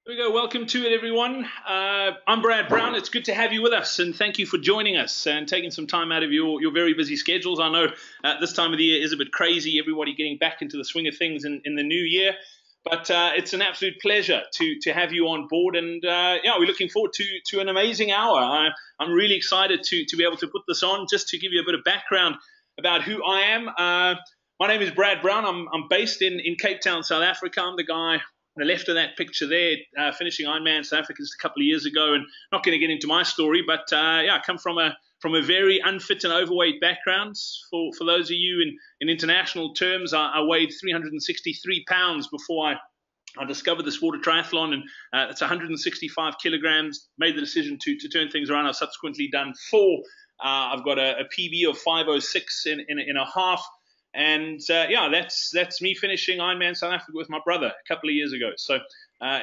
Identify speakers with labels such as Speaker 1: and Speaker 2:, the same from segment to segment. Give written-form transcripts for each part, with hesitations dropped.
Speaker 1: There we go. Welcome to it, everyone. I'm Brad Brown. It's good to have you with us, and thank you for joining us and taking some time out of your very busy schedules. I know this time of the year is a bit crazy, everybody getting back into the swing of things in the new year, but it's an absolute pleasure to have you on board, and yeah, we're looking forward to an amazing hour. I'm really excited to be able to put this on. Just to give you a bit of background about who I am. My name is Brad Brown. I'm based in Cape Town, South Africa. I'm the guy on the left of that picture there, finishing Ironman South Africa just a couple of years ago, and not going to get into my story, but yeah, I come from a very unfit and overweight background. For those of you in international terms, I weighed 363 pounds before I discovered the sport of triathlon, and it's 165 kilograms. Made the decision to turn things around. I've subsequently done four. I've got a PB of 5:06 in a half. And yeah, that's me finishing Ironman South Africa with my brother a couple of years ago. So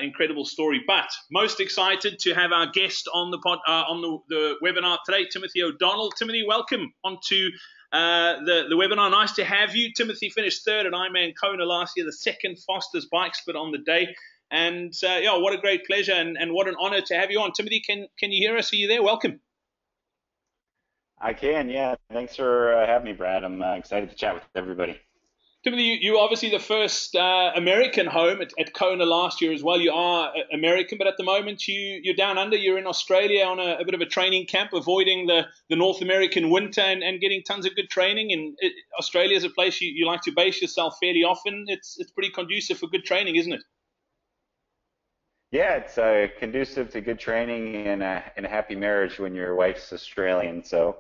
Speaker 1: incredible story. But most excited to have our guest on the webinar today, Timothy O'Donnell. Timothy, welcome onto the webinar. Nice to have you. Timothy finished third at Ironman Kona last year, the second fastest bike split on the day. And yeah, what a great pleasure and what an honor to have you on. Timothy, can you hear us? Are you there? Welcome.
Speaker 2: I can, yeah. Thanks for having me, Brad. I'm excited to chat with everybody.
Speaker 1: Timothy, you were obviously the first American home at Kona last year as well. You are American, but at the moment you're down under. You're in Australia on a bit of a training camp, avoiding the North American winter and getting tons of good training. And Australia is a place you like to base yourself fairly often. It's pretty conducive for good training, isn't it?
Speaker 2: Yeah, it's conducive to good training and a happy marriage when your wife's Australian. So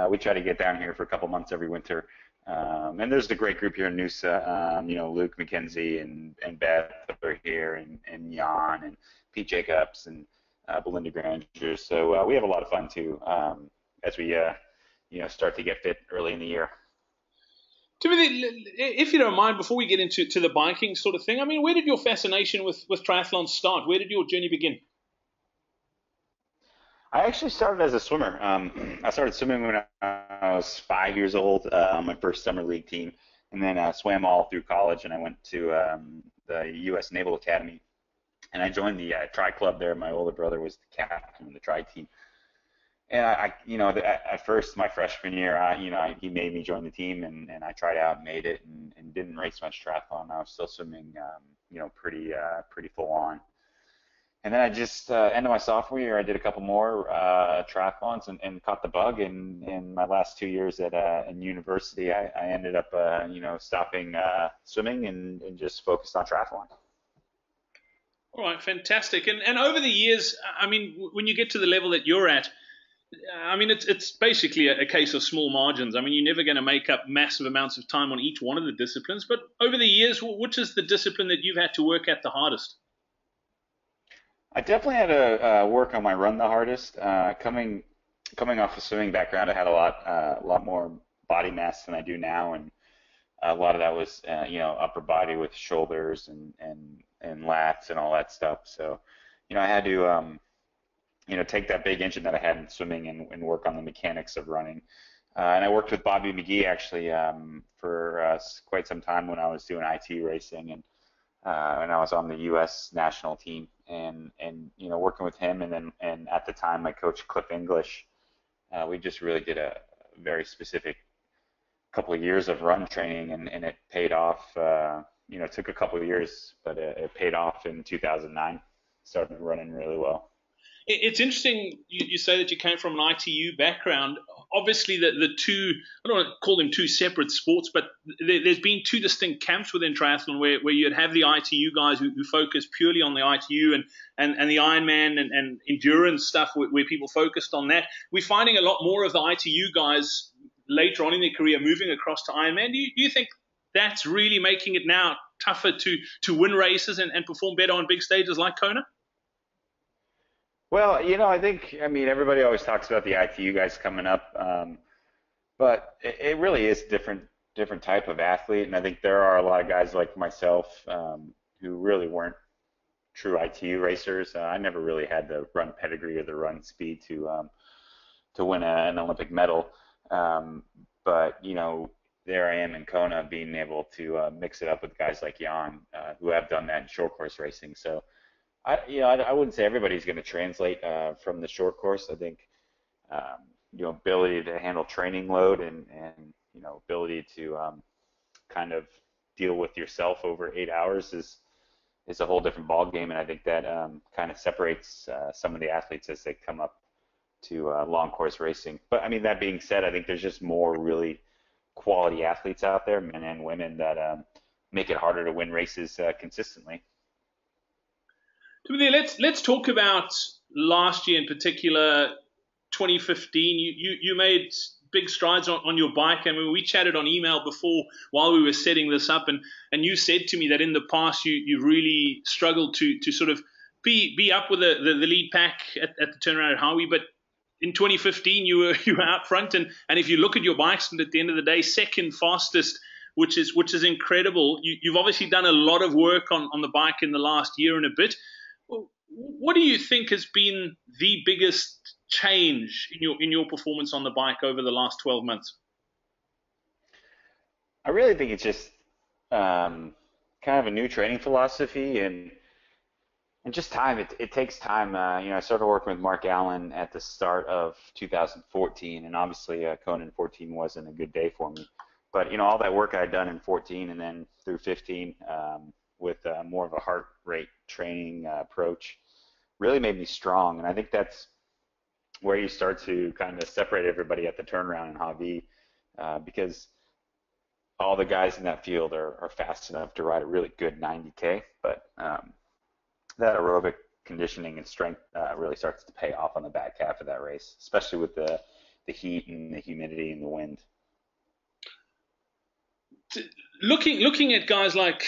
Speaker 2: we try to get down here for a couple months every winter. And there's a great group here in Noosa. You know, Luke McKenzie and Beth are here, and Jan and Pete Jacobs and Belinda Granger. So we have a lot of fun too as we start to get fit early in the year.
Speaker 1: Timothy, if you don't mind, before we get into the biking sort of thing, I mean, where did your fascination with triathlon start? Where did your journey begin?
Speaker 2: I actually started as a swimmer. I started swimming when I was 5 years old on my first summer league team, and then swam all through college. And I went to the U.S. Naval Academy, and I joined the Tri Club there. My older brother was the captain of the Tri team, and at first my freshman year, he made me join the team, and I tried out, and made it, and didn't race much triathlon. I was still swimming, pretty full on. And then I just end of my sophomore year, I did a couple more triathlons and caught the bug. And in my last 2 years in university, I ended up stopping swimming and just focused on triathlon.
Speaker 1: All right, fantastic. And over the years, I mean, when you get to the level that you're at, I mean, it's basically a case of small margins. I mean, you're never going to make up massive amounts of time on each one of the disciplines. But over the years, which is the discipline that you've had to work at the hardest?
Speaker 2: I definitely had to work on my run the hardest. Coming off a swimming background, I had a lot more body mass than I do now, and a lot of that was upper body with shoulders and lats and all that stuff. So I had to take that big engine that I had in swimming and work on the mechanics of running. And I worked with Bobby McGee actually for quite some time when I was doing IT racing, and I was on the U.S. national team, and working with him, and at the time my coach Cliff English, we just really did a very specific couple of years of run training, and it paid off. It took a couple of years, but it paid off in 2009. Started running really well.
Speaker 1: It's interesting you say that you came from an ITU background. Obviously, the two, I don't want to call them two separate sports, but there's been two distinct camps within triathlon where you'd have the ITU guys who focus purely on the ITU and the Ironman and endurance stuff where people focused on that. We're finding a lot more of the ITU guys later on in their career moving across to Ironman. Do you think that's really making it now tougher to win races and perform better on big stages like Kona?
Speaker 2: Well, I mean, everybody always talks about the ITU guys coming up, but it really is different type of athlete, and I think there are a lot of guys like myself who really weren't true ITU racers. I never really had the run pedigree or the run speed to win an Olympic medal, but there I am in Kona, being able to mix it up with guys like Jan who have done that in short course racing. So I wouldn't say everybody's going to translate from the short course. I think ability to handle training load and ability to kind of deal with yourself over 8 hours is a whole different ball game, and I think that kind of separates some of the athletes as they come up to long course racing. But I mean, that being said, I think there's just more really quality athletes out there, men and women, that make it harder to win races consistently.
Speaker 1: Timothy, let's talk about last year in particular, 2015. You made big strides on your bike. I mean, we chatted on email before while we were setting this up, and you said to me that in the past you've really struggled to sort of be up with the lead pack at the turnaround at Hawaii, but in 2015 you were out front, and if you look at your bikes, and at the end of the day, second fastest, which is incredible. You've obviously done a lot of work on the bike in the last year and a bit. What do you think has been the biggest change in your performance on the bike over the last 12 months?
Speaker 2: I really think it's just kind of a new training philosophy and just time. It takes time. I started working with Mark Allen at the start of 2014, and obviously Kona in 14 wasn't a good day for me. But all that work I had done in 14 and then through 15 with more of a heart rate training approach really made me strong. And I think that's where you start to kind of separate everybody at the turnaround in Hawaii, because all the guys in that field are fast enough to ride a really good 90K, but that aerobic conditioning and strength really starts to pay off on the back half of that race, especially with the heat and the humidity and the wind.
Speaker 1: Looking at guys like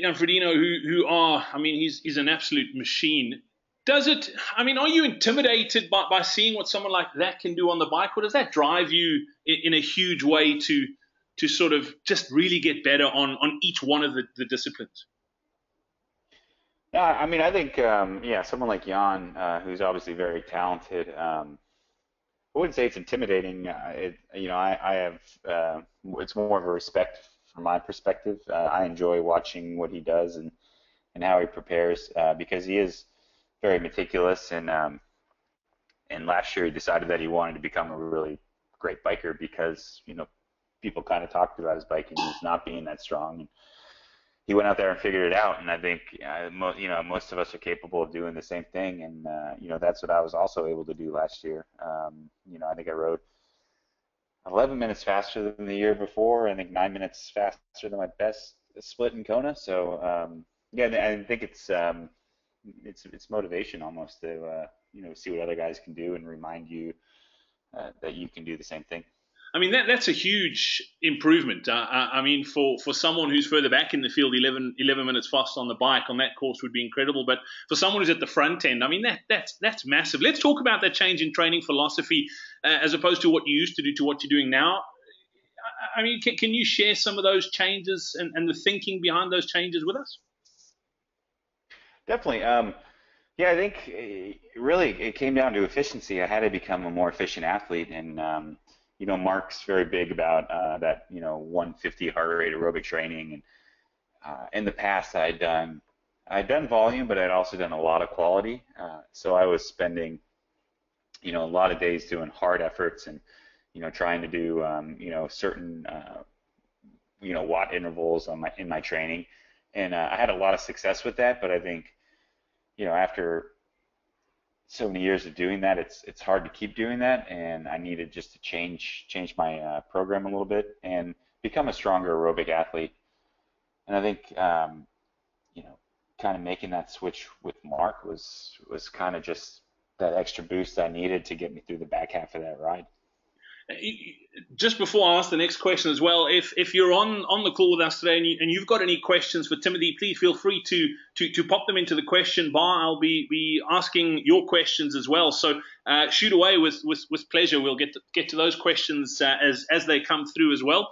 Speaker 1: Fredino, who are, I mean, he's an absolute machine. Are you intimidated by seeing what someone like that can do on the bike, or does that drive you in a huge way to sort of just really get better on each one of the disciplines?
Speaker 2: Yeah, I mean, I think, someone like Jan, who's obviously very talented, I wouldn't say it's intimidating. I have, it's more of a respect from my perspective. I enjoy watching what he does and how he prepares, because he is very meticulous, and last year he decided that he wanted to become a really great biker because people kind of talked about his biking as not being that strong. And he went out there and figured it out, and I think most of us are capable of doing the same thing, and that's what I was also able to do last year. I think I rode 11 minutes faster than the year before. I think 9 minutes faster than my best split in Kona. So I think it's motivation almost to see what other guys can do and remind you that you can do the same thing.
Speaker 1: I mean, that's a huge improvement. I mean, for someone who's further back in the field, 11 minutes faster on the bike on that course would be incredible. But for someone who's at the front end, I mean, that's massive. Let's talk about that change in training philosophy as opposed to what you used to do to what you're doing now. I mean, can you share some of those changes and the thinking behind those changes with us?
Speaker 2: Definitely. I think it came down to efficiency. I had to become a more efficient athlete, and Mark's very big about that 150 heart rate aerobic training. And in the past, I'd done volume, but I'd also done a lot of quality. So I was spending a lot of days doing hard efforts and trying to do certain watt intervals in my training, and I had a lot of success with that. But I think after so many years of doing that, it's hard to keep doing that, and I needed just to change my program a little bit and become a stronger aerobic athlete. And I think kind of making that switch with Mark was kind of just that extra boost I needed to get me through the back half of that ride.
Speaker 1: Just before I ask the next question as well, if you're on the call with us today and you've got any questions for Timothy, please feel free to pop them into the question bar. I'll be asking your questions as well. So shoot away with pleasure. We'll get to those questions as they come through as well.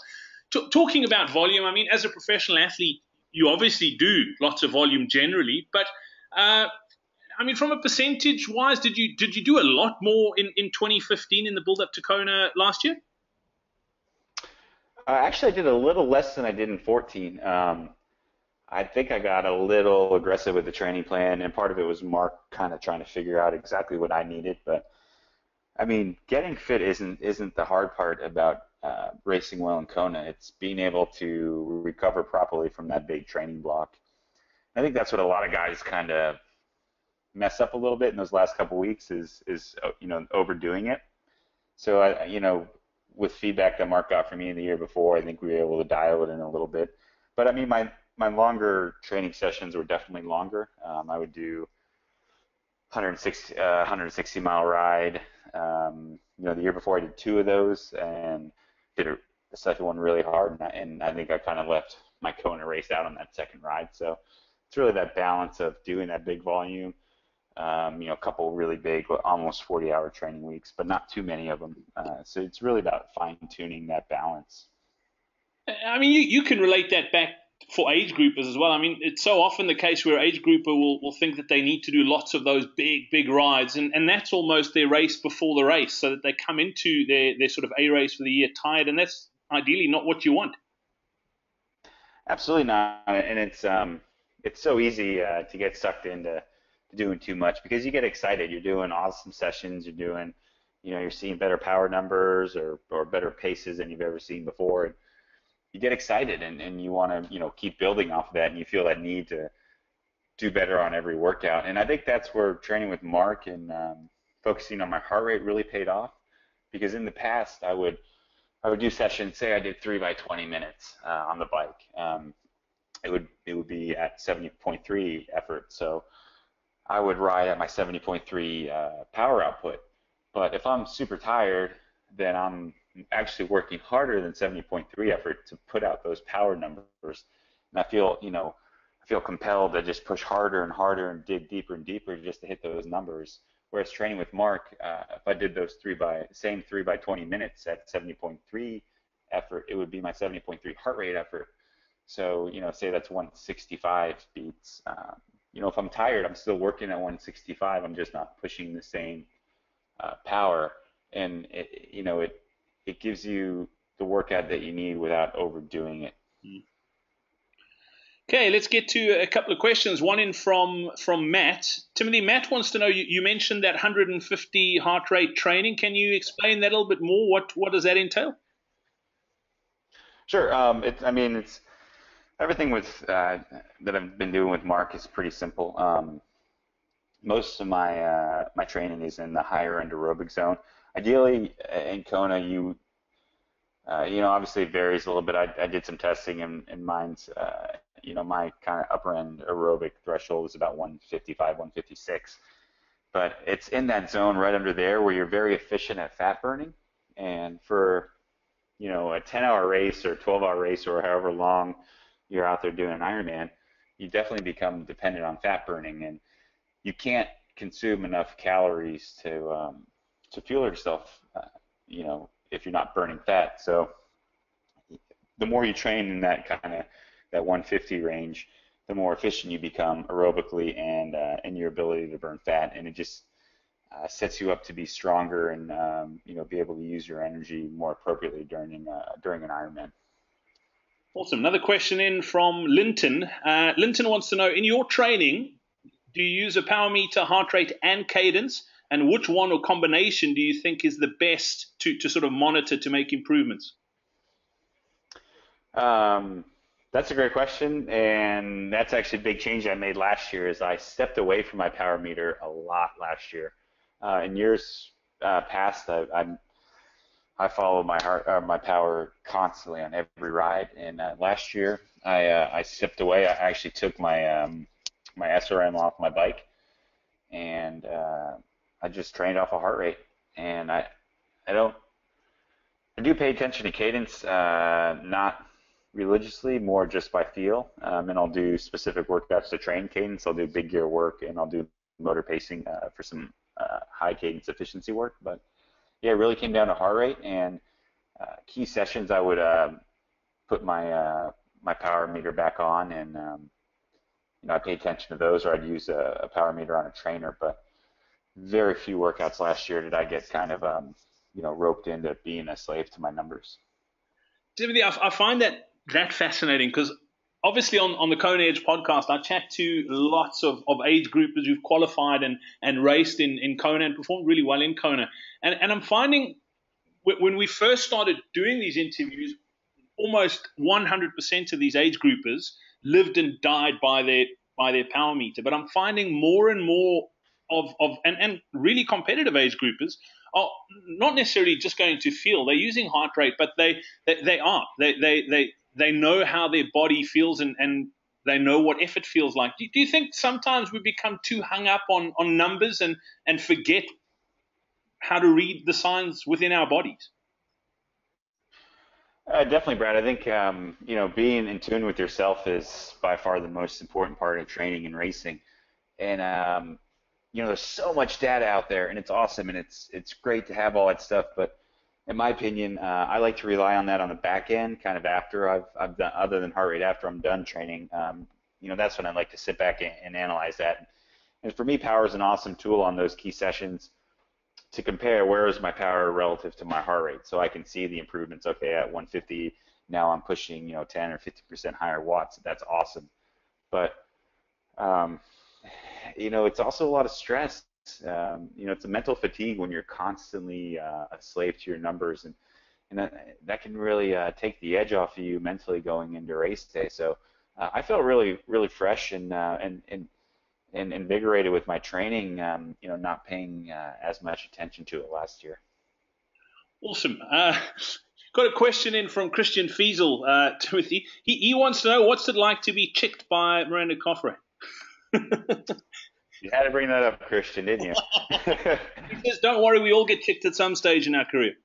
Speaker 1: Talking about volume, I mean, as a professional athlete, you obviously do lots of volume generally, but I mean, from a percentage-wise, did you do a lot more in 2015 in the build-up to Kona last year?
Speaker 2: Actually, I did a little less than I did in 14. I think I got a little aggressive with the training plan, and part of it was Mark kind of trying to figure out exactly what I needed. But I mean, getting fit isn't the hard part about racing well in Kona. It's being able to recover properly from that big training block. I think that's what a lot of guys kind of mess up a little bit in those last couple weeks is overdoing it. So with feedback that Mark got from me in the year before, I think we were able to dial it in a little bit. But I mean, my longer training sessions were definitely longer. I would do 160 mile ride. The year before I did two of those and did the second one really hard, and I think I kind of left my Kona race out on that second ride. So it's really that balance of doing that big volume, a couple really big, almost 40-hour training weeks, but not too many of them. So it's really about fine-tuning that balance.
Speaker 1: I mean, you can relate that back for age groupers as well. I mean, it's so often the case where age grouper will think that they need to do lots of those big rides, and that's almost their race before the race, so that they come into their sort of A race for the year tired, and that's ideally not what you want.
Speaker 2: Absolutely not, and it's so easy to get sucked into doing too much because you get excited. You're doing awesome sessions. You're seeing better power numbers or better paces than you've ever seen before. And you get excited and you want to keep building off of that, and you feel that need to do better on every workout. And I think that's where training with Mark and focusing on my heart rate really paid off, because in the past I would do sessions. Say I did 3 by 20 minutes on the bike. It would be at 70.3 effort. So I would ride at my 70.3 power output. But if I'm super tired, then I'm actually working harder than 70.3 effort to put out those power numbers. And I feel compelled to just push harder and harder and dig deeper and deeper just to hit those numbers. Whereas training with Mark, if I did those 3 by 20 minutes at 70.3 effort, it would be my 70.3 heart rate effort. So, say that's 165 beats. If I'm tired, I'm still working at 165. I'm just not pushing the same power, and it gives you the workout that you need without overdoing it.
Speaker 1: Okay, let's get to a couple of questions. One in from Matt. Timothy, Matt wants to know, you mentioned that 150 heart rate training. Can you explain that a little bit more? What does that entail?
Speaker 2: Sure. It's everything with that I've been doing with Mark is pretty simple. Most of my training is in the higher end aerobic zone. Ideally, in Kona, obviously it varies a little bit. I did some testing, and mine's, my kind of upper end aerobic threshold is about 155, 156. But it's in that zone right under there where you're very efficient at fat burning. And for, a 10-hour race or 12-hour race or however long you're out there doing an Ironman, you definitely become dependent on fat burning, and you can't consume enough calories to fuel yourself, if you're not burning fat. So the more you train in that kind of that 150 range, the more efficient you become aerobically and your ability to burn fat, and it just sets you up to be stronger and be able to use your energy more appropriately during an Ironman.
Speaker 1: Awesome. Another question in from Linton. Linton wants to know, in your training, do you use a power meter, heart rate, and cadence? And which one or combination do you think is the best to sort of monitor to make improvements?
Speaker 2: That's a great question, and that's actually a big change I made last year. Is I stepped away from my power meter a lot last year. In years past, I follow my power constantly on every ride, and last year I stepped away. I actually took my my SRM off my bike, and I just trained off a heart rate. And I do pay attention to cadence, not religiously, more just by feel. And I'll do specific workouts to train cadence. I'll do big gear work, and I'll do motor pacing for some high cadence efficiency work. But yeah, it really came down to heart rate, and key sessions I would put my my power meter back on, and I pay attention to those, or I'd use a power meter on a trainer. But very few workouts last year did I get kind of roped into being a slave to my numbers.
Speaker 1: Timothy, I find that fascinating, because obviously on the Kona Edge podcast, I chat to lots of age groupers who've qualified and raced in Kona and performed really well in Kona. And I'm finding when we first started doing these interviews, almost 100% of these age groupers lived and died by their power meter. But I'm finding more and more and really competitive age groupers are not necessarily just going to feel. They're using heart rate, but they know how their body feels and they know what effort feels like. Do you think sometimes we become too hung up on numbers and forget how to read the signs within our bodies?
Speaker 2: Definitely, Brad. I think being in tune with yourself is by far the most important part of training and racing. And there's so much data out there, and it's awesome, and it's great to have all that stuff. But in my opinion, I like to rely on that on the back end, kind of after I've done, other than heart rate, after I'm done training. That's when I like to sit back and analyze that. And for me, power is an awesome tool on those key sessions to compare where is my power relative to my heart rate, so I can see the improvements. Okay, at 150 now I'm pushing 10 or 50% higher watts. That's awesome. But it's also a lot of stress. It's a mental fatigue when you're constantly a slave to your numbers, and that can really take the edge off of you mentally going into race day. So I felt really, really fresh and invigorated with my training. Not paying as much attention to it last year.
Speaker 1: Awesome. Got a question in from Christian Fiesel, Timothy. He wants to know, what's it like to be chicked by Miranda Coffray?
Speaker 2: You had to bring that up, Christian, didn't you?
Speaker 1: He says, don't worry, we all get chicked at some stage in our career.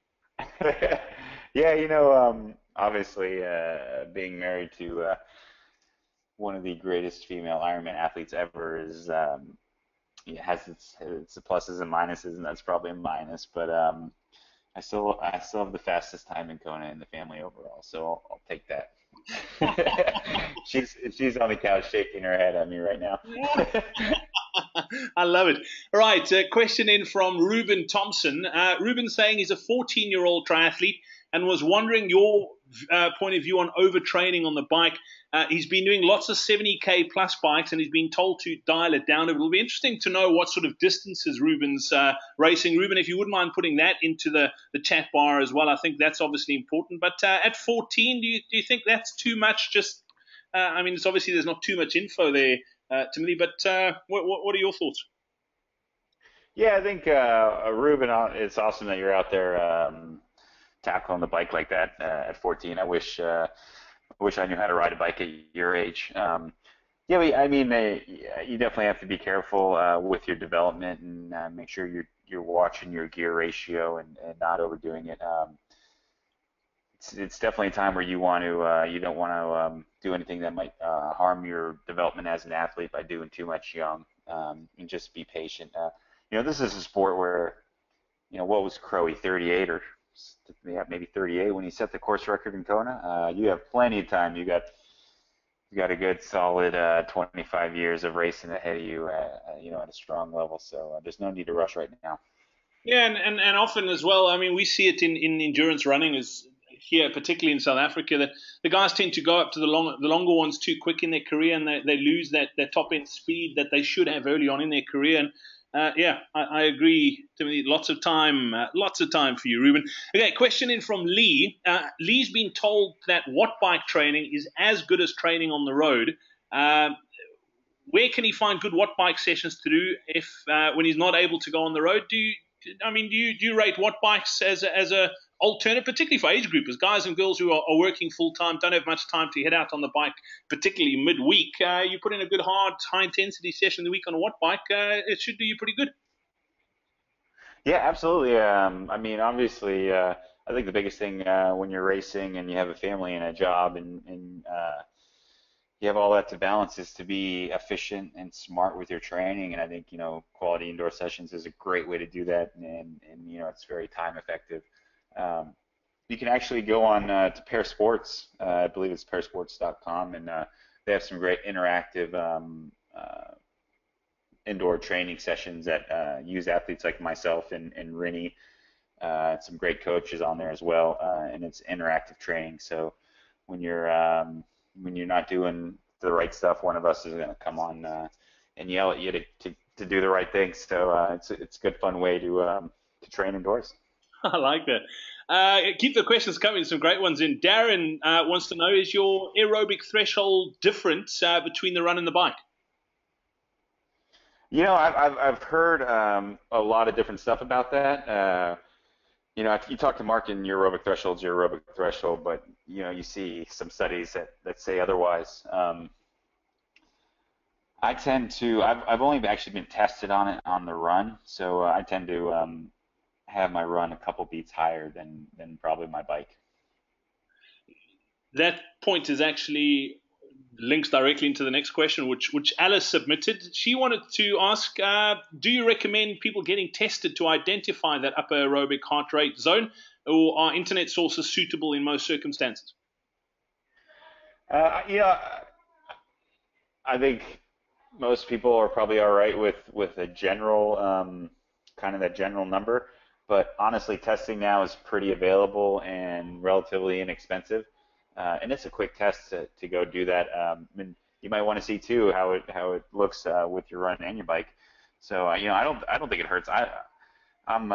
Speaker 2: Yeah, obviously being married to one of the greatest female Ironman athletes ever has its pluses and minuses, and that's probably a minus. But I still have the fastest time in Kona in the family overall, so I'll take that. She's on the couch shaking her head at me right now.
Speaker 1: I love it. All right, question in from Ruben Thompson. Ruben saying he's a 14-year-old triathlete and was wondering your point of view on overtraining on the bike. He's been doing lots of 70K plus bikes and he's been told to dial it down. It will be interesting to know what sort of distances Ruben's racing. Ruben, if you wouldn't mind putting that into the chat bar as well, I think that's obviously important. But at 14, do you think that's too much? Just, it's obviously there's not too much info there, Timothy, but what are your thoughts?
Speaker 2: Yeah, I think Ruben, it's awesome that you're out there tackling the bike like that at 14. I wish I knew how to ride a bike at your age. You definitely have to be careful with your development and make sure you're watching your gear ratio and not overdoing it. It's definitely a time where you don't want to do anything that might harm your development as an athlete by doing too much young. And just be patient. This is a sport where, what was Crowe, 38 or maybe 38 when he set the course record in Kona? You have plenty of time. You got a good solid 25 years of racing ahead of you, at a strong level. So there's no need to rush right now.
Speaker 1: Yeah, and often as well. We see it in endurance running as here, particularly in South Africa, that the guys tend to go up to the longer ones too quick in their career, and they lose that top end speed that they should have early on in their career. And I agree, Timothy. Lots of time for you, Ruben. Okay, question in from Lee. Lee's been told that watt bike training is as good as training on the road. Where can he find good watt bike sessions to do if when he's not able to go on the road? Do you rate watt bikes as a alternative, particularly for age groupers, guys and girls who are working full time, don't have much time to head out on the bike, particularly midweek? You put in a good high intensity session the week on a watt bike, it should do you pretty good.
Speaker 2: Yeah, absolutely. Obviously, I think the biggest thing when you're racing and you have a family and a job and you have all that to balance is to be efficient and smart with your training. And I think, quality indoor sessions is a great way to do that. And it's very time effective. You can actually go on to Pair Sports. I believe it's pairsports.com, and they have some great interactive indoor training sessions that use athletes like myself and Rinny. Some great coaches on there as well, and it's interactive training. So when you're when you're not doing the right stuff, one of us is going to come on and yell at you to do the right thing. So it's a good fun way to train indoors.
Speaker 1: I like that. Keep the questions coming. Some great ones in. Darren wants to know: is your aerobic threshold different between the run and the bike?
Speaker 2: I've heard a lot of different stuff about that. If you talk to Mark, and your aerobic threshold's your aerobic threshold, but you see some studies that say otherwise. I've only actually been tested on it on the run, so I tend to have my run a couple beats higher than probably my bike.
Speaker 1: That point is actually links directly into the next question, which Alice submitted. She wanted to ask, do you recommend people getting tested to identify that upper aerobic heart rate zone, or are internet sources suitable in most circumstances?
Speaker 2: I think most people are probably all right with a general kind of that general number, but honestly, testing now is pretty available and relatively inexpensive. And it's a quick test to go do that. And you might want to see too how it looks with your run and your bike. So I don't think it hurts. I'm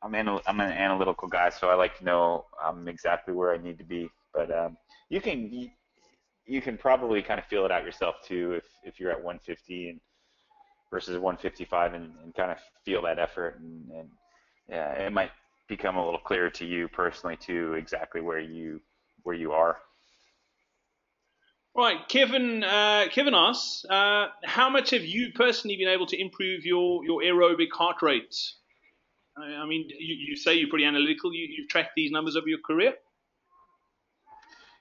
Speaker 2: I'm an analytical guy, so I like to know exactly where I need to be. But you can probably kind of feel it out yourself too if you're at 150 and versus 155 and kind of feel that effort and yeah, it might become a little clearer to you personally too, exactly where you are.
Speaker 1: Right, Kevin asks, how much have you personally been able to improve your aerobic heart rate? I mean, you say you're pretty analytical. You've tracked these numbers over your career?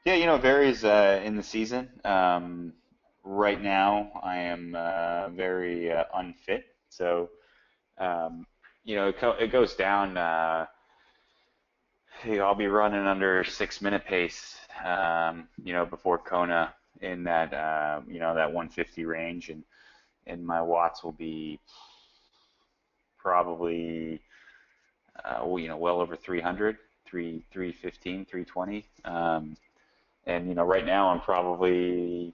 Speaker 2: Yeah, it varies in the season. Right now, I am very unfit, so it goes down. I'll be running under 6 minute pace, before Kona in that that 150 range, and my watts will be probably well over 300, 315, 320. And right now I'm probably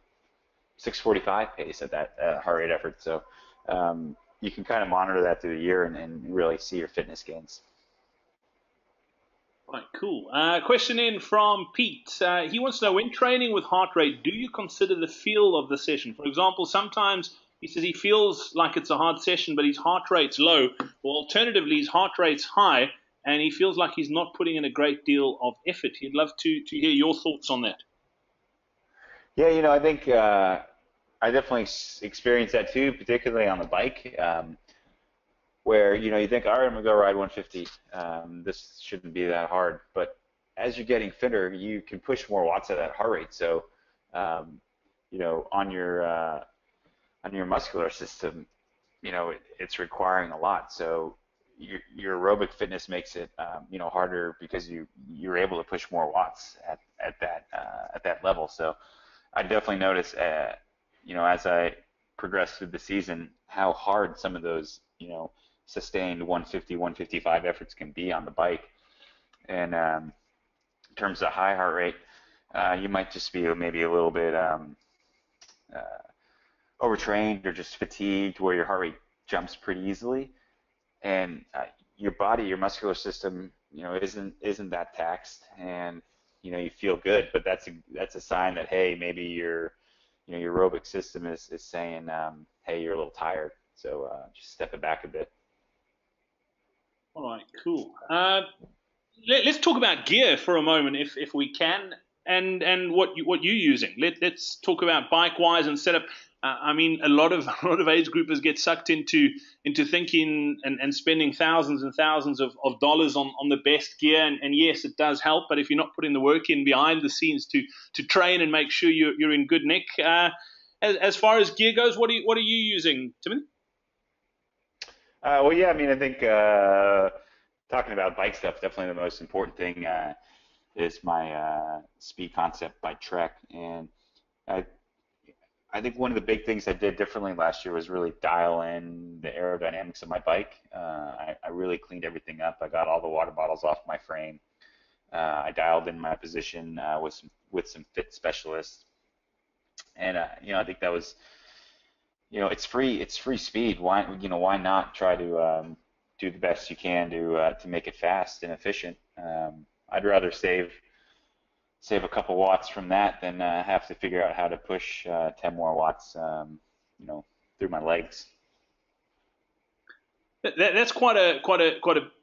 Speaker 2: 645 pace at that heart rate effort. So you can kind of monitor that through the year and really see your fitness gains.
Speaker 1: Right, cool. Question in from Pete. He wants to know, when training with heart rate, do you consider the feel of the session? For example, sometimes he says he feels like it's a hard session, but his heart rate's low. Or alternatively, his heart rate's high, and he feels like he's not putting in a great deal of effort. He'd love to hear your thoughts on that.
Speaker 2: Yeah, I think I definitely experienced that too, particularly on the bike, where you think, all right, I'm gonna go ride 150. This shouldn't be that hard, but as you're getting fitter, you can push more watts at that heart rate. So, on your muscular system, it's requiring a lot. So your aerobic fitness makes it harder because you're able to push more watts at that level. So I definitely notice as I progress through the season how hard some of those sustained 150, 155 efforts can be on the bike. And in terms of high heart rate, you might just be maybe a little bit overtrained or just fatigued, where your heart rate jumps pretty easily, and your body, your muscular system, isn't that taxed, and you feel good. But that's a sign that, hey, maybe your aerobic system is saying, hey, you're a little tired, so just step it back a bit.
Speaker 1: All right, cool. Let's talk about gear for a moment, if we can, and what you're using. Let's talk about bike wise and setup. I mean, a lot of age groupers get sucked into thinking and spending thousands and thousands of dollars on the best gear, and yes, it does help. But if you're not putting the work in behind the scenes to train and make sure you're in good nick, as far as gear goes, what are you using, Timothy?
Speaker 2: Well, yeah, I mean, I think talking about bike stuff, definitely the most important thing is my Speed Concept by Trek, and I think one of the big things I did differently last year was really dial in the aerodynamics of my bike. I really cleaned everything up. I got all the water bottles off my frame. I dialed in my position with some fit specialists, and I think that was, it's free speed. Why not try to do the best you can to make it fast and efficient? I'd rather save a couple watts from that than have to figure out how to push 10 more watts, through my legs.
Speaker 1: That's quite a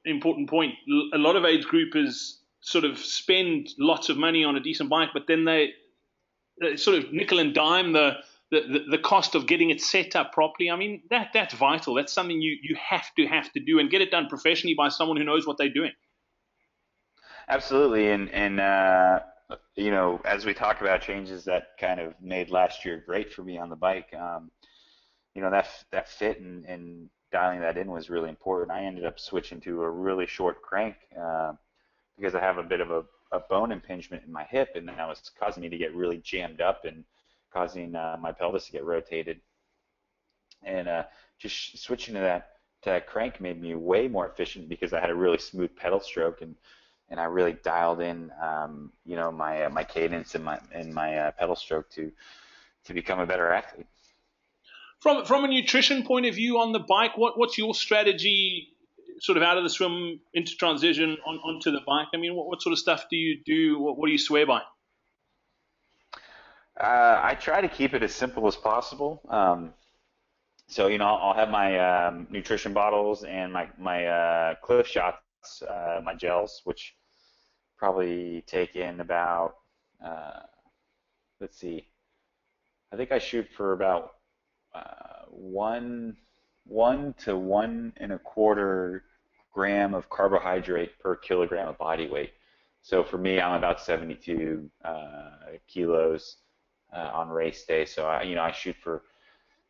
Speaker 1: important point. A lot of age groupers sort of spend lots of money on a decent bike, but then they sort of nickel and dime the cost of getting it set up properly. I mean, that's vital. That's something you have to do, and get it done professionally by someone who knows what they're doing.
Speaker 2: Absolutely, and as we talk about changes that kind of made last year great for me on the bike, that fit and dialing that in was really important. I ended up switching to a really short crank because I have a bit of a bone impingement in my hip, and that was causing me to get really jammed up and causing my pelvis to get rotated. And just switching to that crank made me way more efficient because I had a really smooth pedal stroke, and I really dialed in my cadence and my pedal stroke to become a better athlete.
Speaker 1: From a nutrition point of view on the bike, what's your strategy sort of out of the swim into transition onto the bike? I mean, what sort of stuff do you do? What do you swear by?
Speaker 2: I try to keep it as simple as possible. So I'll have my nutrition bottles and my Cliff Shots, my gels, which probably take in about let's see, I think I shoot for about 1 to 1.25 gram of carbohydrate per kilogram of body weight. So for me, I'm about 72 kilos on race day. So I shoot for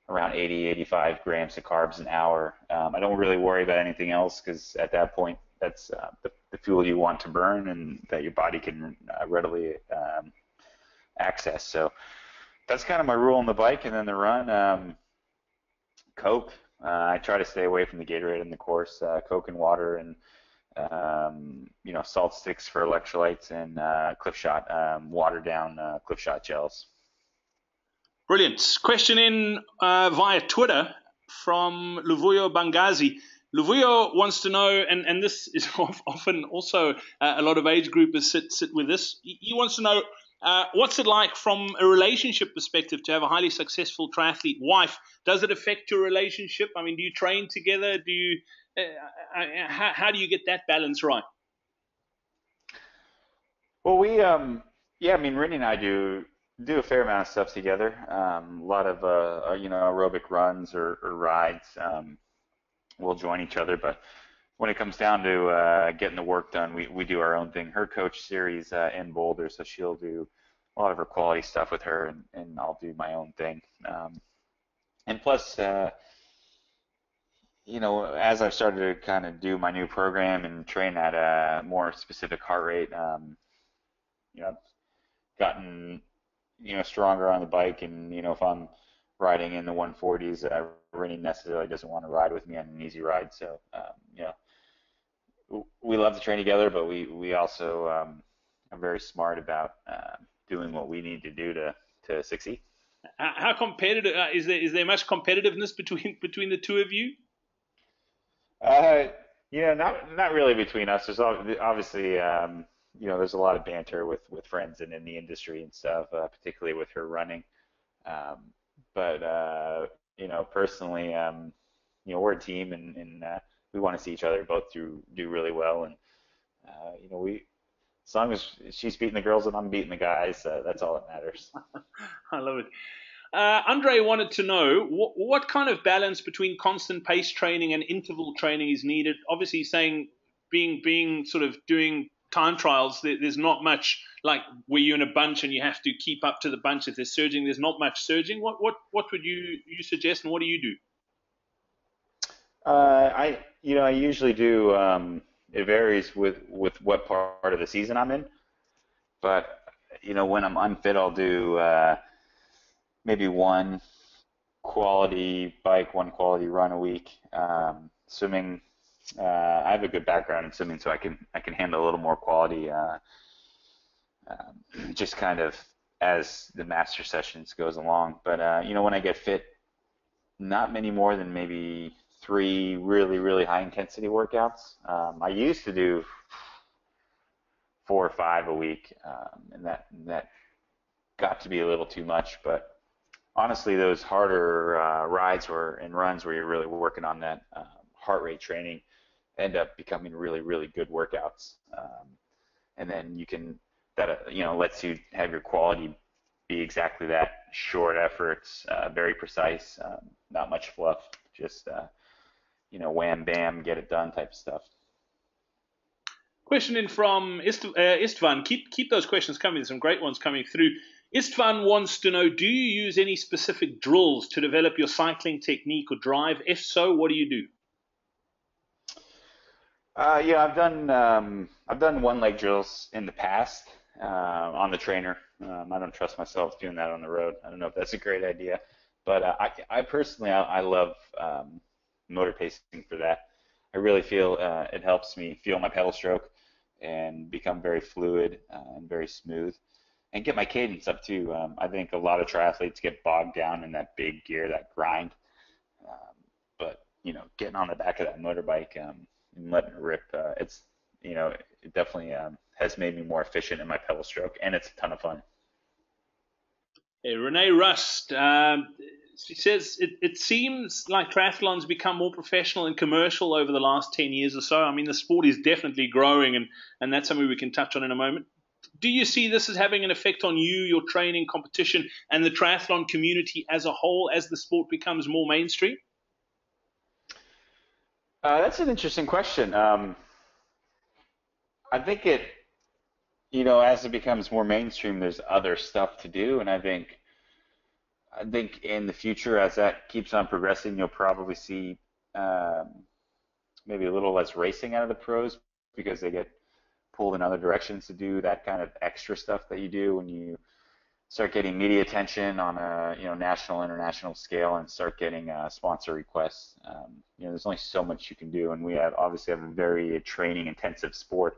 Speaker 2: around 85 grams of carbs an hour. I don't really worry about anything else because at that point, that's the fuel you want to burn and that your body can readily access. So that's kind of my rule on the bike. And then the run, Coke. I try to stay away from the Gatorade in the course. Coke and water, and salt sticks for electrolytes, and Cliff Shot, watered down Cliff Shot gels.
Speaker 1: Brilliant. Question in via Twitter from Luvuyo Bangazi. Luvuyo wants to know, and this is often also a lot of age groupers sit with this. He wants to know, what's it like from a relationship perspective to have a highly successful triathlete wife? Does it affect your relationship? I mean, do you train together? How do you get that balance right?
Speaker 2: Well, Rinny and I do a fair amount of stuff together. A lot of aerobic runs or rides. We'll join each other, but when it comes down to getting the work done, we do our own thing. Her coach series in Boulder, so she'll do a lot of her quality stuff with her, and I'll do my own thing. And plus, as I've started to kind of do my new program and train at a more specific heart rate, I've gotten stronger on the bike, and if I'm riding in the 140s, Rennie necessarily doesn't want to ride with me on an easy ride. So we love to train together, but we also are very smart about doing what we need to do to succeed.
Speaker 1: How competitive is there much competitiveness between the two of you?
Speaker 2: Not really between us. There's obviously there's a lot of banter with friends and in the industry and stuff, particularly with her running. But personally, we're a team, and we want to see each other both do really well, and as long as she's beating the girls and I'm beating the guys, that's all that matters.
Speaker 1: I love it. Andre wanted to know what kind of balance between constant pace training and interval training is needed. Obviously, saying being sort of doing time trials, there's not much like where you're in a bunch and you have to keep up to the bunch. If there's surging, there's not much surging. What would you suggest, and what do you do?
Speaker 2: I usually do. It varies with what part of the season I'm in, but when I'm unfit, I'll do maybe one quality bike, one quality run a week. Swimming I have a good background in swimming, so I can handle a little more quality. Just kind of as the master sessions goes along. But when I get fit, not many more than maybe three really, really high intensity workouts. I used to do 4 or 5 a week, and that got to be a little too much. But honestly, those harder rides and runs where you're really working on that heart rate training end up becoming really, really good workouts. And then that lets you have your quality be exactly that: short efforts, very precise, not much fluff, just wham bam, get it done type of stuff.
Speaker 1: Question in from Istvan. Keep those questions coming. Some great ones coming through. Istvan wants to know: do you use any specific drills to develop your cycling technique or drive? If so, what do you do?
Speaker 2: Yeah, I've done one leg drills in the past on the trainer. I don't trust myself doing that on the road. I don't know if that's a great idea, but I personally I love motor pacing for that. I really feel it helps me feel my pedal stroke and become very fluid and very smooth, and get my cadence up too. I think a lot of triathletes get bogged down in that big gear, that grind. But getting on the back of that motorbike and letting it rip, it definitely has made me more efficient in my pedal stroke, and it's a ton of fun.
Speaker 1: Hey, Renee Rust. She says it seems like triathlon's become more professional and commercial over the last 10 years or so. I mean, the sport is definitely growing, and that's something we can touch on in a moment. Do you see this as having an effect on you, your training, competition, and the triathlon community as a whole as the sport becomes more mainstream?
Speaker 2: That's an interesting question. I think as it becomes more mainstream, there's other stuff to do, and I think in the future, as that keeps on progressing, you'll probably see maybe a little less racing out of the pros because they get pulled in other directions to do that kind of extra stuff that you do when you start getting media attention on a national, international scale, and start getting sponsor requests. There's only so much you can do, and we obviously have a very training intensive sport.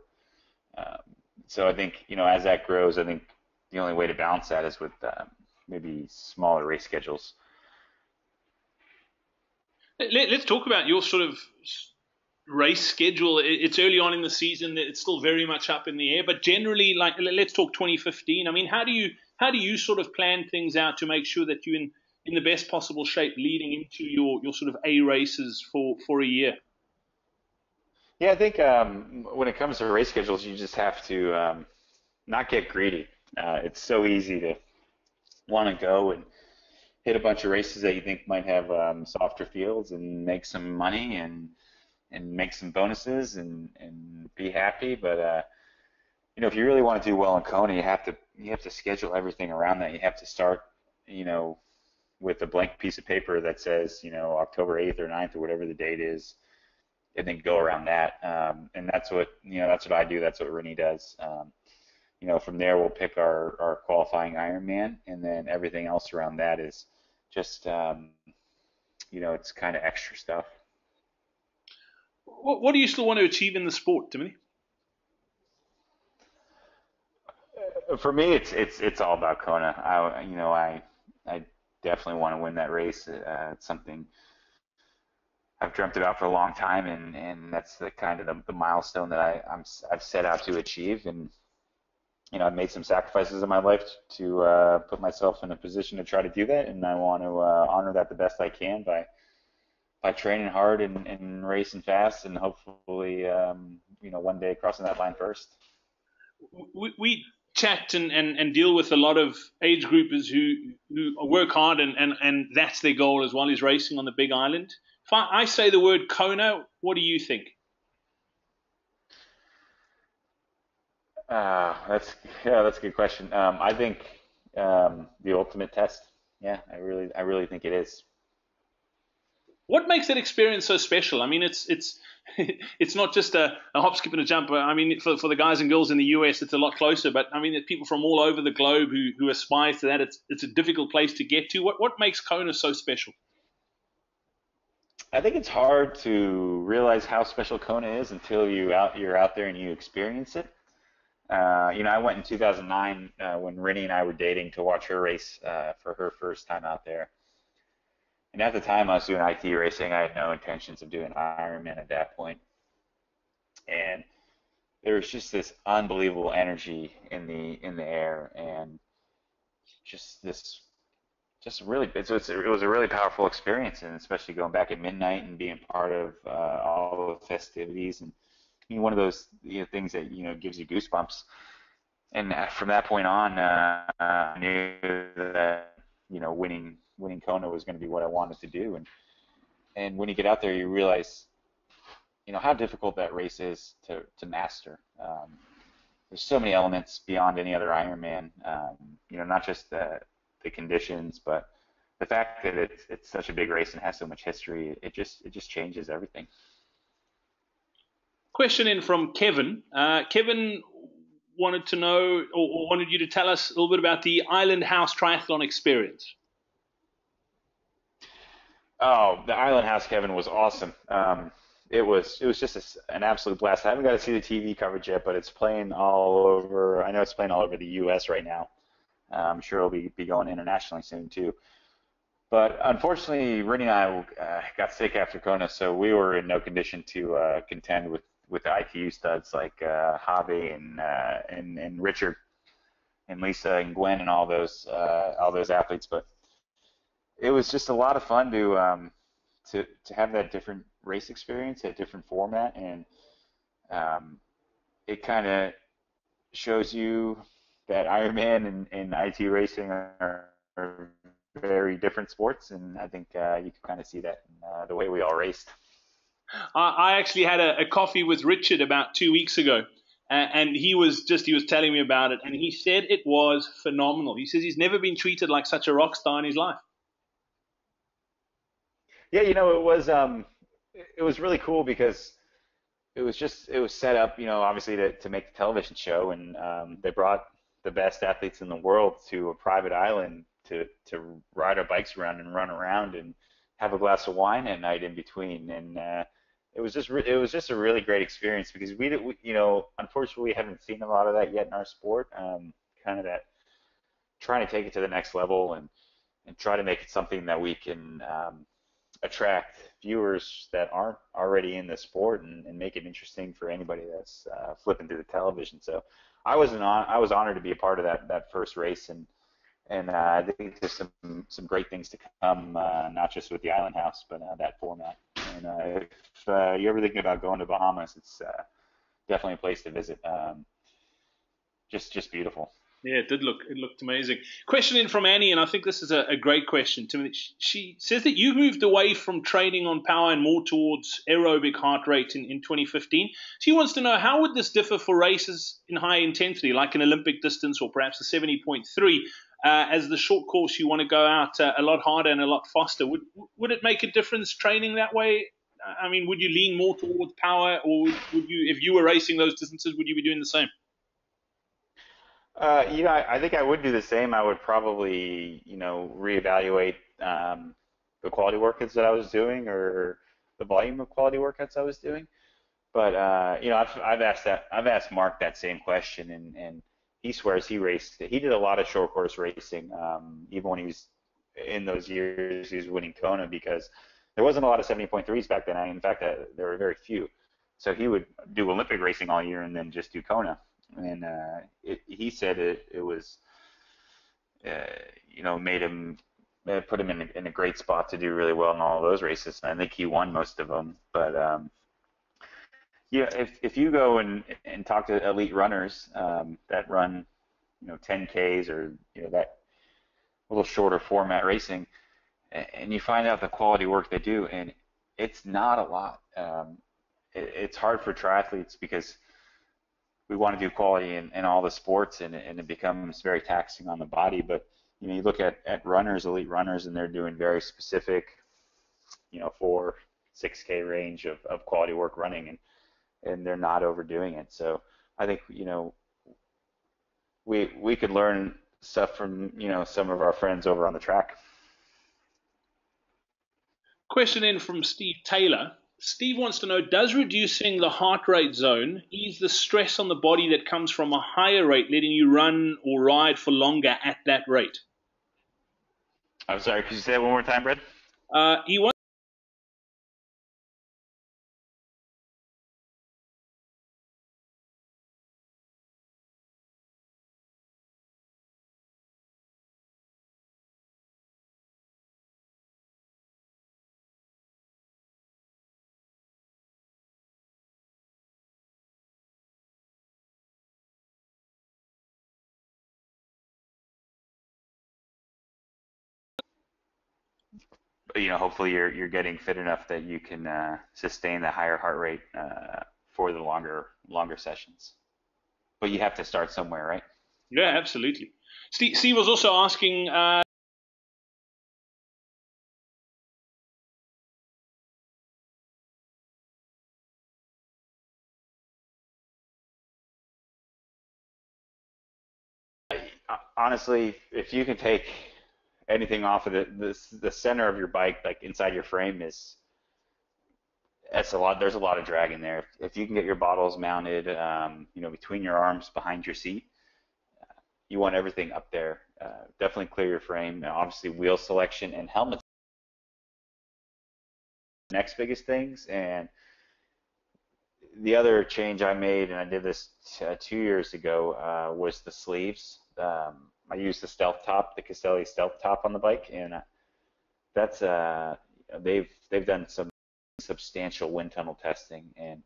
Speaker 2: Um, so I think as that grows, I think the only way to balance that is with maybe smaller race schedules.
Speaker 1: Let's talk about your sort of race schedule. It's early on in the season. It's still very much up in the air. But generally, like, let's talk 2015. I mean, how do you sort of plan things out to make sure that you're in the best possible shape leading into your sort of A races for a year?
Speaker 2: Yeah, I think when it comes to race schedules, you just have to not get greedy. It's so easy to want to go and hit a bunch of races that you think might have softer fields and make some money and make some bonuses and be happy. But if you really want to do well in Kona, you have to schedule everything around that. You have to start, with a blank piece of paper that says, October 8th or 9th or whatever the date is, and then go around that. And that's what I do. That's what Rennie does. From there we'll pick our qualifying Ironman, and then everything else around that is just, it's kind of extra stuff.
Speaker 1: What do you still want to achieve in the sport, Timothy?
Speaker 2: For me, it's all about Kona. I definitely want to win that race. It's something I've dreamt about for a long time, and that's the kind of the milestone that I've set out to achieve. And I've made some sacrifices in my life to put myself in a position to try to do that, and I want to honor that the best I can by training hard and racing fast, and hopefully one day crossing that line first.
Speaker 1: We chat and deal with a lot of age groupers who work hard and that's their goal as well, is racing on the Big Island. If I say the word Kona, what do you think?
Speaker 2: That's a good question. I think the ultimate test. Yeah, I really think it is.
Speaker 1: What makes that experience so special? I mean, it's not just a hop, skip, and a jump. I mean, for the guys and girls in the US, it's a lot closer. But I mean, there's people from all over the globe who aspire to that. It's a difficult place to get to. What makes Kona so special?
Speaker 2: I think it's hard to realize how special Kona is until you're out there and you experience it. I went in 2009 when Rennie and I were dating to watch her race for her first time out there. And at the time, I was doing IT racing. I had no intentions of doing Ironman at that point. And there was just this unbelievable energy in the air, and just this just really it was a really powerful experience, and especially going back at midnight and being part of all the festivities, and one of those things that gives you goosebumps. And from that point on, I knew that winning Kona was going to be what I wanted to do. And when you get out there, you realize how difficult that race is to master. There's so many elements beyond any other Ironman. Not just the conditions, but the fact that it's such a big race and has so much history. It just changes everything.
Speaker 1: Question in from Kevin. Kevin wanted to know, or wanted you to tell us a little bit about the Island House Triathlon experience.
Speaker 2: Oh, the Island House, Kevin, was awesome. It was just an absolute blast. I haven't got to see the TV coverage yet, but it's playing all over. I know it's playing all over the U.S. right now. I'm sure it'll be going internationally soon too. But unfortunately, Rennie and I got sick after Kona, so we were in no condition to contend with the ITU studs like Javi and Richard and Lisa and Gwen and all those athletes. But it was just a lot of fun to have that different race experience, that different format, and it kind of shows you that Ironman and IT racing are very different sports, and I think you can kind of see that in the way we all raced.
Speaker 1: I actually had a coffee with Richard about 2 weeks ago, and he was telling me about it, and he said it was phenomenal. He says he's never been treated like such a rock star in his life.
Speaker 2: Yeah, it was really cool because it was set up, obviously to make the television show, and they brought the best athletes in the world to a private island to ride our bikes around and run around and have a glass of wine at night in between, and it was just a really great experience because unfortunately we haven't seen a lot of that yet in our sport, kind of that trying to take it to the next level and try to make it something that we can attract viewers that aren't already in the sport and make it interesting for anybody that's flipping through the television. So I was honored to be a part of that first race, and I think there's some great things to come, not just with the Island House, but that format. And if you're ever thinking about going to Bahamas, it's definitely a place to visit. Just beautiful.
Speaker 1: Yeah, it looked amazing. Question in from Annie, and I think this is a great question. She says that you moved away from training on power and more towards aerobic heart rate in 2015. She wants to know, how would this differ for races in high intensity, like an Olympic distance or perhaps a 70.3, as the short course you want to go out a lot harder and a lot faster? Would it make a difference training that way? I mean, would you lean more towards power, or would you, if you were racing those distances, would you be doing the same?
Speaker 2: I think I would do the same. I would probably, reevaluate the quality workouts that I was doing or the volume of quality workouts I was doing. But I've asked Mark that same question, and he swears he did a lot of short course racing, even when he was in those years he was winning Kona, because there wasn't a lot of 70.3s back then. In fact, there were very few. So he would do Olympic racing all year and then just do Kona. And he said it was, made him, put him in a great spot to do really well in all of those races. I think he won most of them. But if you go and talk to elite runners that run, 10Ks or that little shorter format racing, and you find out the quality work they do, and it's not a lot. It's hard for triathletes because we want to do quality in all the sports, and it becomes very taxing on the body. But you look at runners, elite runners, and they're doing very specific, 4-6K range of quality work running, and they're not overdoing it. So I think we could learn stuff from some of our friends over on the track.
Speaker 1: Question in from Steve Taylor. Steve wants to know, does reducing the heart rate zone ease the stress on the body that comes from a higher rate, letting you run or ride for longer at that rate?
Speaker 2: I'm sorry, could you say that one more time, Brad?
Speaker 1: He wants
Speaker 2: Hopefully you're getting fit enough that you can sustain the higher heart rate for the longer sessions. But you have to start somewhere, right?
Speaker 1: Yeah, absolutely. Steve was also asking,
Speaker 2: Honestly, if you can take anything off of the center of your bike, like inside your frame, that's a lot. There's a lot of drag in there. If you can get your bottles mounted, between your arms behind your seat, you want everything up there. Definitely clear your frame. Now, obviously, wheel selection and helmets are the next biggest things. And the other change I made, and I did this 2 years ago, was the sleeves. I used the stealth top, the Castelli stealth top on the bike, and that's they've done some substantial wind tunnel testing, and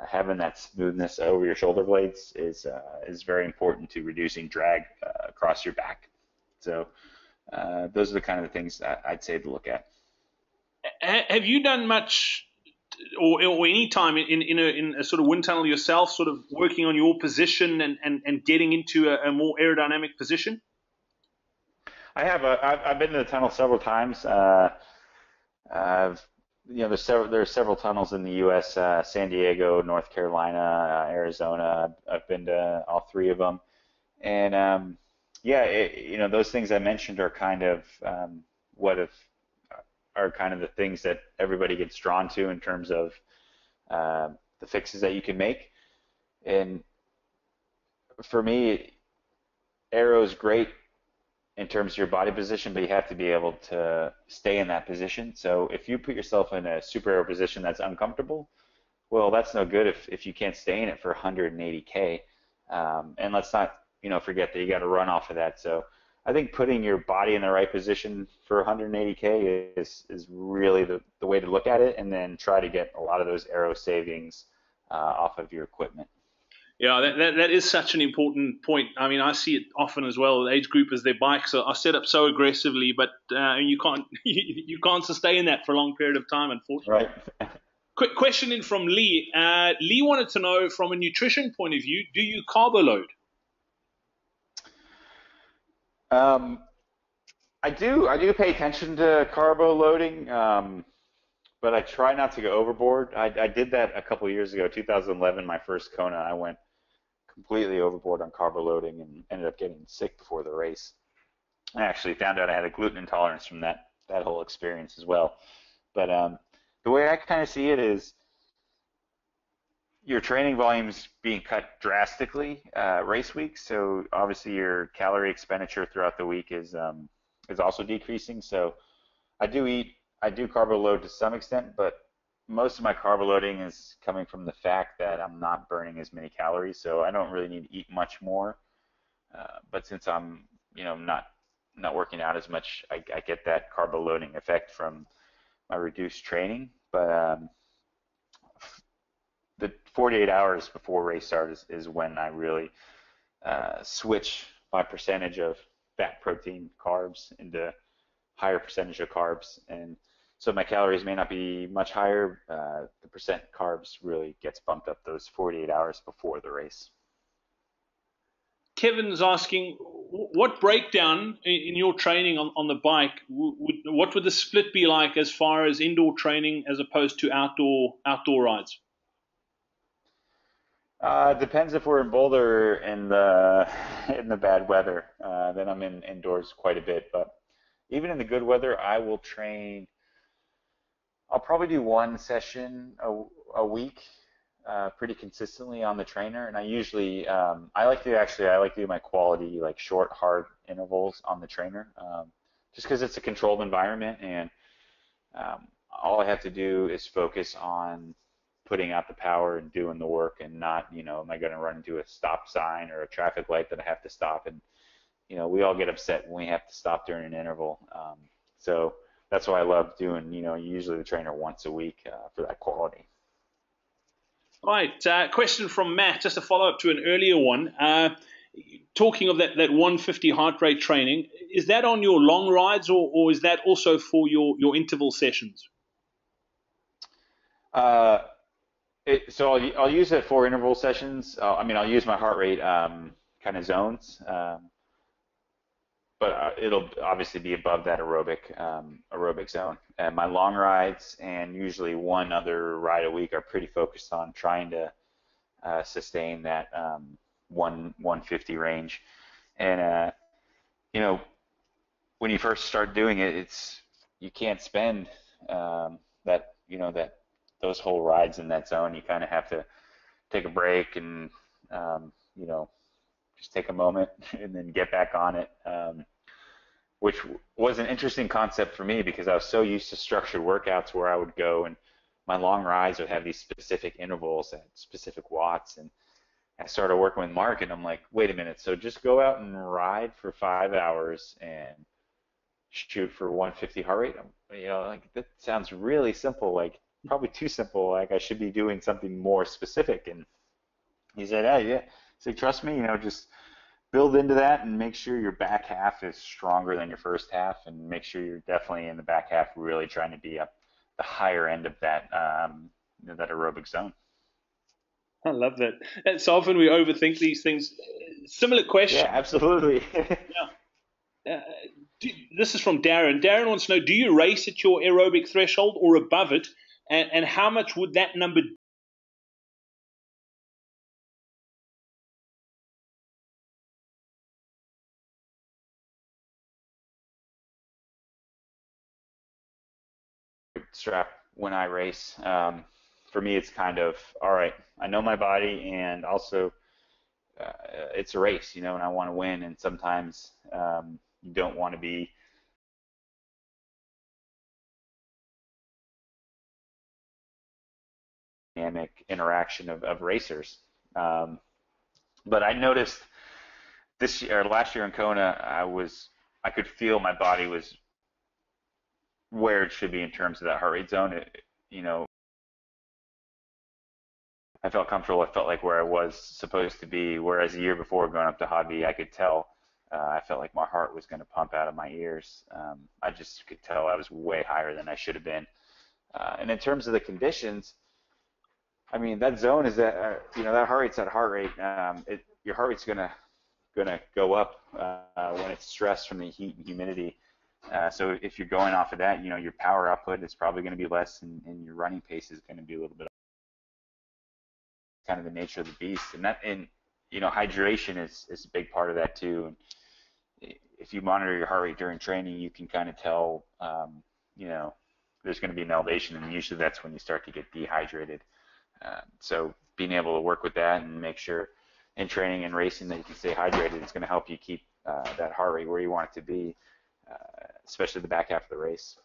Speaker 2: having that smoothness over your shoulder blades is very important to reducing drag across your back. So those are the kind of things I'd say to look at.
Speaker 1: have you done much or any time in a sort of wind tunnel yourself, sort of working on your position and getting into a more aerodynamic position?
Speaker 2: I have. I've been to the tunnel several times. I've there's several tunnels in the U.S. San Diego, North Carolina, Arizona. I've been to all three of them, and those things I mentioned are kind of what if are kind of the things that everybody gets drawn to in terms of the fixes that you can make. And for me, aero is great in terms of your body position, but you have to be able to stay in that position. So if you put yourself in a super aero position that's uncomfortable, well, that's no good if you can't stay in it for 180K. And let's not forget that you got to run off of that. So I think putting your body in the right position for 180K is really the way to look at it, and then try to get a lot of those aero savings off of your equipment.
Speaker 1: Yeah, that is such an important point. I mean, I see it often as well. Age groupers, their bikes are set up so aggressively, but you can't you can't sustain that for a long period of time, unfortunately.
Speaker 2: Right.
Speaker 1: Quick question in from Lee. Lee wanted to know, from a nutrition point of view, do you carbo load?
Speaker 2: I do pay attention to carbo loading, but I try not to go overboard. I did that a couple years ago, 2011, my first Kona. I went completely overboard on carbo loading and ended up getting sick before the race. I actually found out I had a gluten intolerance from that whole experience as well. But the way I kind of see it is your training volume's being cut drastically race week, so obviously your calorie expenditure throughout the week is also decreasing. So I do carbo load to some extent, but most of my carbo loading is coming from the fact that I'm not burning as many calories, so I don't really need to eat much more. But since I'm not working out as much, I get that carbo loading effect from my reduced training. But the 48 hours before race start is when I really switch my percentage of fat, protein, carbs into higher percentage of carbs. And so my calories may not be much higher. The percent carbs really gets bumped up those 48 hours before the race.
Speaker 1: Kevin's asking, what breakdown in your training on the bike, what would the split be like as far as indoor training as opposed to outdoor rides?
Speaker 2: Depends if we're in Boulder in the bad weather. Then I'm indoors quite a bit. But even in the good weather, I will train I'll probably do one session a week, pretty consistently on the trainer, and I usually I like to do my quality like short, hard intervals on the trainer, just because it's a controlled environment, and all I have to do is focus on putting out the power and doing the work, and not, am I going to run into a stop sign or a traffic light that I have to stop? And we all get upset when we have to stop during an interval. So that's why I love doing, usually the trainer once a week for that quality.
Speaker 1: All right, question from Matt, just a follow-up to an earlier one. Talking of that 150 heart rate training, is that on your long rides, or is that also for your interval sessions?
Speaker 2: So I'll use it for interval sessions. I'll use my heart rate kind of zones, but it'll obviously be above that aerobic zone. And my long rides and usually one other ride a week are pretty focused on trying to sustain that 150 range. And when you first start doing it, you can't spend that those whole rides in that zone. You kind of have to take a break and just take a moment and then get back on it, which was an interesting concept for me because I was so used to structured workouts where I would go and my long rides would have these specific intervals at specific watts. And I started working with Mark, and I'm like, wait a minute, so just go out and ride for 5 hours and shoot for 150 heart rate? Like that sounds really simple, like probably too simple. Like I should be doing something more specific. And he said, "Hey, yeah." So trust me, just build into that and make sure your back half is stronger than your first half, and make sure you're definitely in the back half really trying to be up the higher end of that that aerobic zone.
Speaker 1: I love that. And so often we overthink these things. Similar question.
Speaker 2: Yeah, absolutely.
Speaker 1: Yeah. This is from Darren. Darren wants to know, do you race at your aerobic threshold or above it? And how much would that number
Speaker 2: strap when I race? For me, it's kind of, all right, I know my body, and also it's a race, and I want to win. And sometimes you don't want to be dynamic interaction of racers. But I noticed this year, or last year in Kona, I could feel my body was where it should be in terms of that heart rate zone. I felt comfortable. I felt like where I was supposed to be. Whereas the year before, going up to Hobby, I could tell. I felt like my heart was going to pump out of my ears. I just could tell I was way higher than I should have been. And in terms of the conditions, that zone is that that heart rate's that heart rate. Your heart rate's gonna go up when it's stressed from the heat and humidity. So if you're going off of that, your power output is probably going to be less, and your running pace is going to be a little bit. Kind of the nature of the beast, and hydration is a big part of that too. And if you monitor your heart rate during training, you can kind of tell, there's going to be an elevation, and usually that's when you start to get dehydrated. So being able to work with that and make sure in training and racing that you can stay hydrated is going to help you keep that heart rate where you want it to be, especially the back half of the race.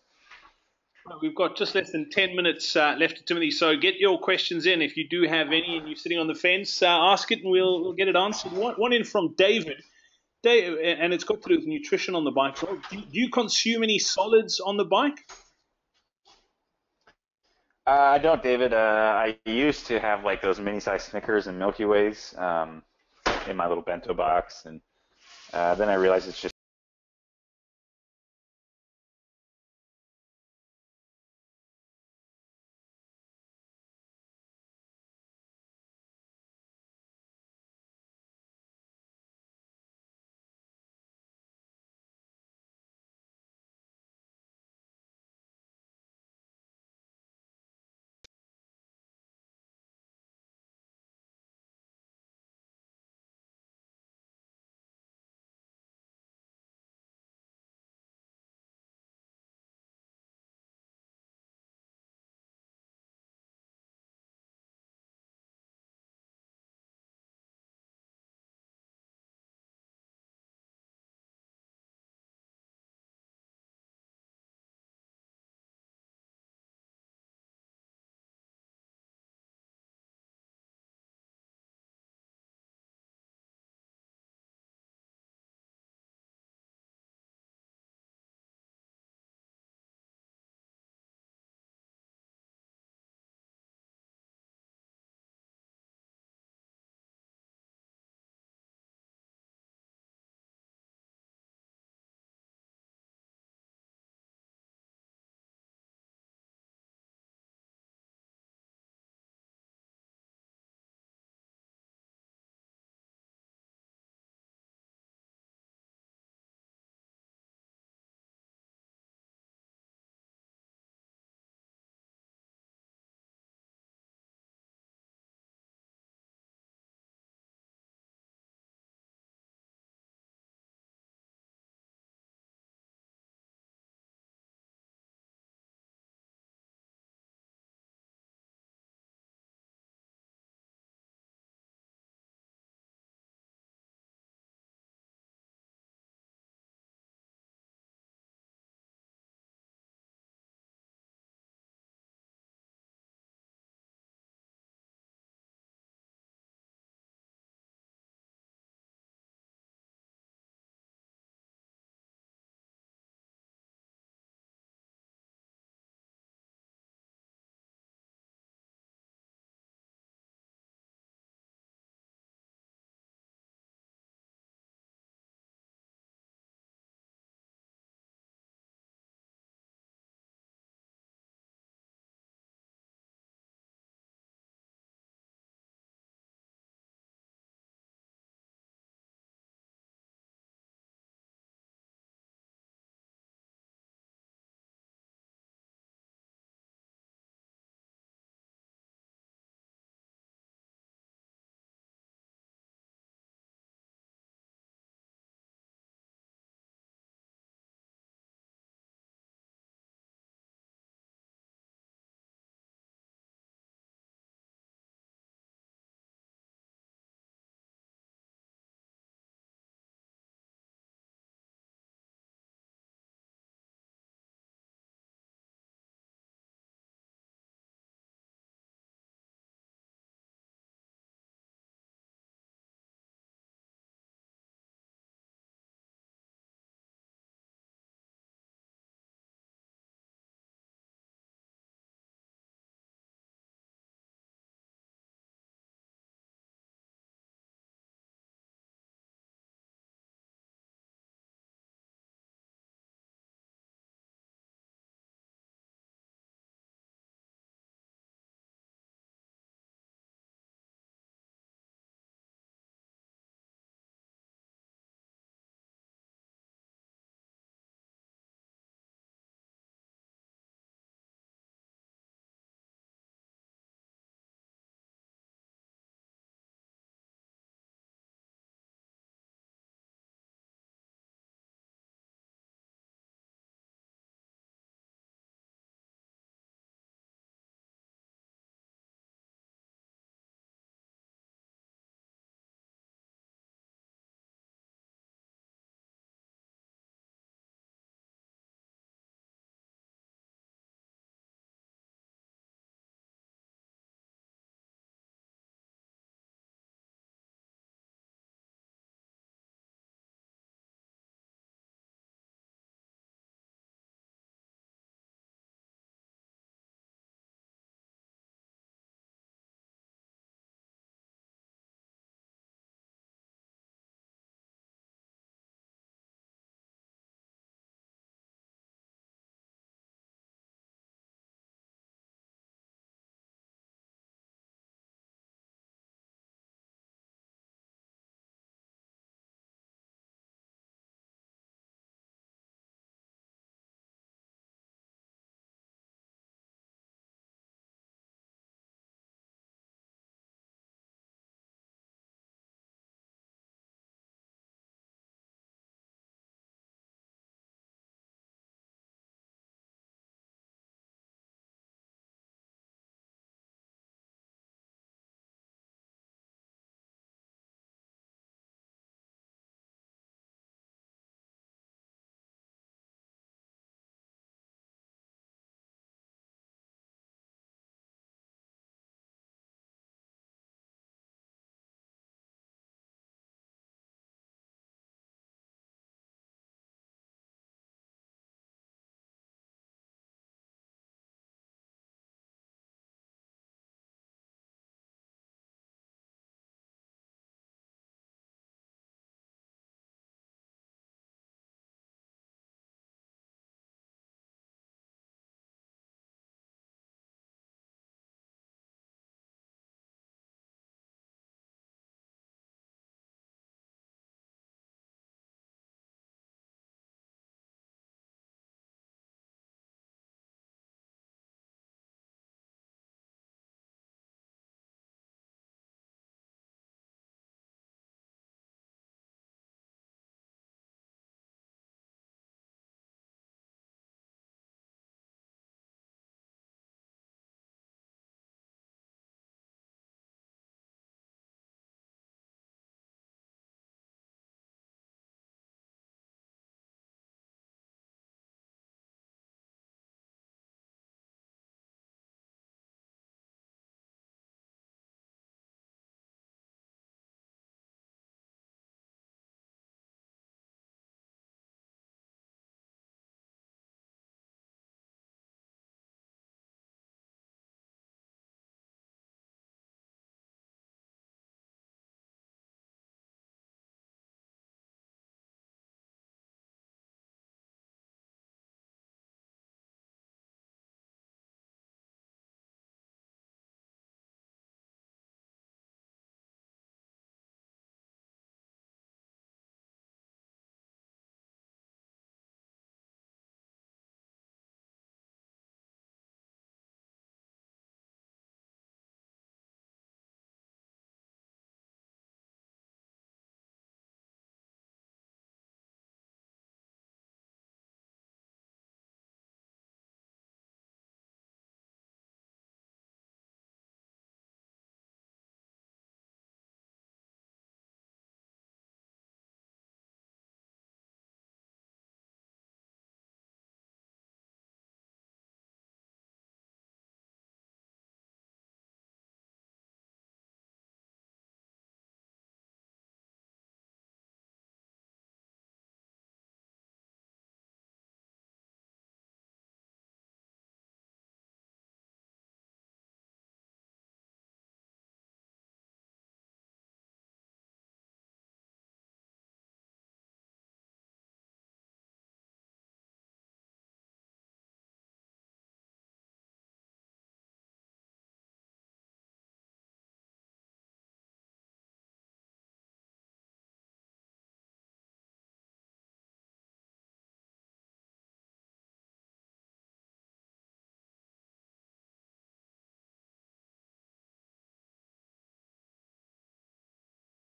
Speaker 1: We've got just less than 10 minutes left, Timothy, so get your questions in. If you do have any and you're sitting on the fence, ask it and we'll get it answered. One in from David. And it's got to do with nutrition on the bike. Do you consume any solids on the bike?
Speaker 2: I don't, David. I used to have like those mini-sized Snickers and Milky Ways in my little bento box, and then I realized it's